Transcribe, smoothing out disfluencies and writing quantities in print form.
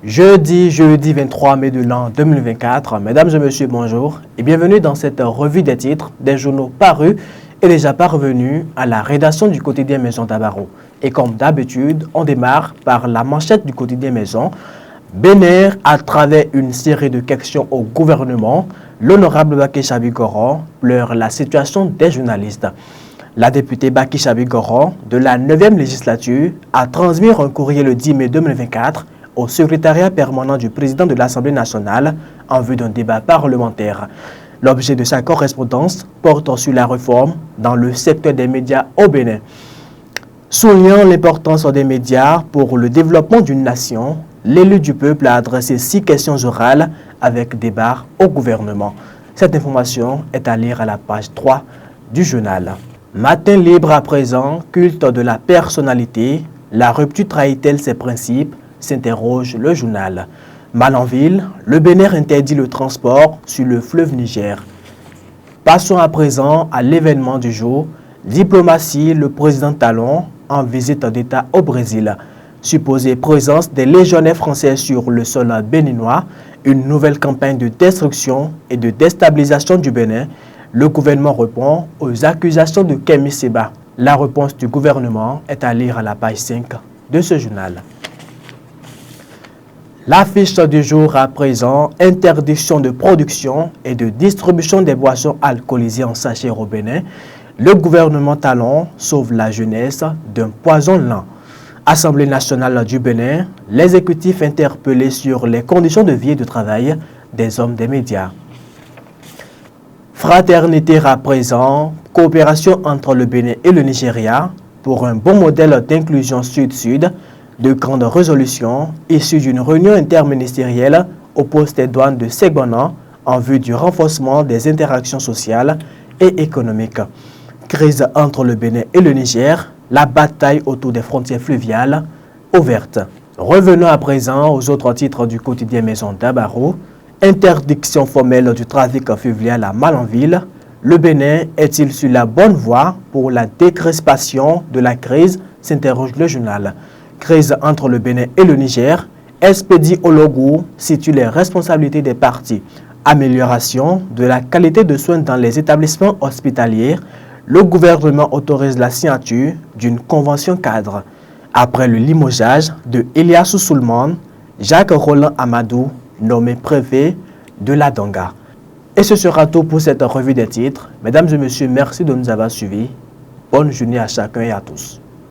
Jeudi 23 mai de l'an 2024, mesdames et messieurs, bonjour et bienvenue dans cette revue des titres des journaux parus et déjà parvenus à la rédaction du quotidien Maison Dabarou. Et comme d'habitude, on démarre par la manchette du quotidien Maison. Béner, à travers une série de questions au gouvernement, l'honorable Baki Chabi-Goron pleure la situation des journalistes. La députée Baki Chabi-Goron de la 9e législature a transmis un courrier le 10 mai 2024 au secrétariat permanent du président de l'Assemblée nationale en vue d'un débat parlementaire. L'objet de sa correspondance porte sur la réforme dans le secteur des médias au Bénin. Soulignant l'importance des médias pour le développement d'une nation, l'élu du peuple a adressé 6 questions orales avec débat au gouvernement. Cette information est à lire à la page 3 du journal. Matin libre à présent, culte de la personnalité, la rupture trahit-elle ses principes? S'interroge le journal. Malanville, le Bénin interdit le transport sur le fleuve Niger. Passons à présent à l'événement du jour. Diplomatie, le président Talon en visite d'État au Brésil. Supposée présence des légionnaires français sur le sol béninois, une nouvelle campagne de destruction et de déstabilisation du Bénin. Le gouvernement répond aux accusations de Kémy Séba. La réponse du gouvernement est à lire à la page 5 de ce journal. L'affiche du jour à présent, interdiction de production et de distribution des boissons alcoolisées en sachet au Bénin. Le gouvernement Talon sauve la jeunesse d'un poison lent. Assemblée nationale du Bénin, l'exécutif interpellé sur les conditions de vie et de travail des hommes des médias. Fraternité à présent, coopération entre le Bénin et le Nigeria pour un bon modèle d'inclusion sud-sud. De grandes résolutions issues d'une réunion interministérielle au poste des douanes de Segbona en vue du renforcement des interactions sociales et économiques. Crise entre le Bénin et le Niger, la bataille autour des frontières fluviales ouverte. Revenons à présent aux autres titres du quotidien Maison Dabarou. Interdiction formelle du trafic fluvial à Malanville. Le Bénin est-il sur la bonne voie pour la décrispation de la crise? S'interroge le journal. Crise entre le Bénin et le Niger, Expédie Ologou situe les responsabilités des parties. Amélioration de la qualité de soins dans les établissements hospitaliers, le gouvernement autorise la signature d'une convention cadre. Après le limogeage de Eliassou Soulman, Jacques Roland Amadou, nommé préfet de la Donga. Et ce sera tout pour cette revue des titres. Mesdames et messieurs, merci de nous avoir suivis. Bonne journée à chacun et à tous.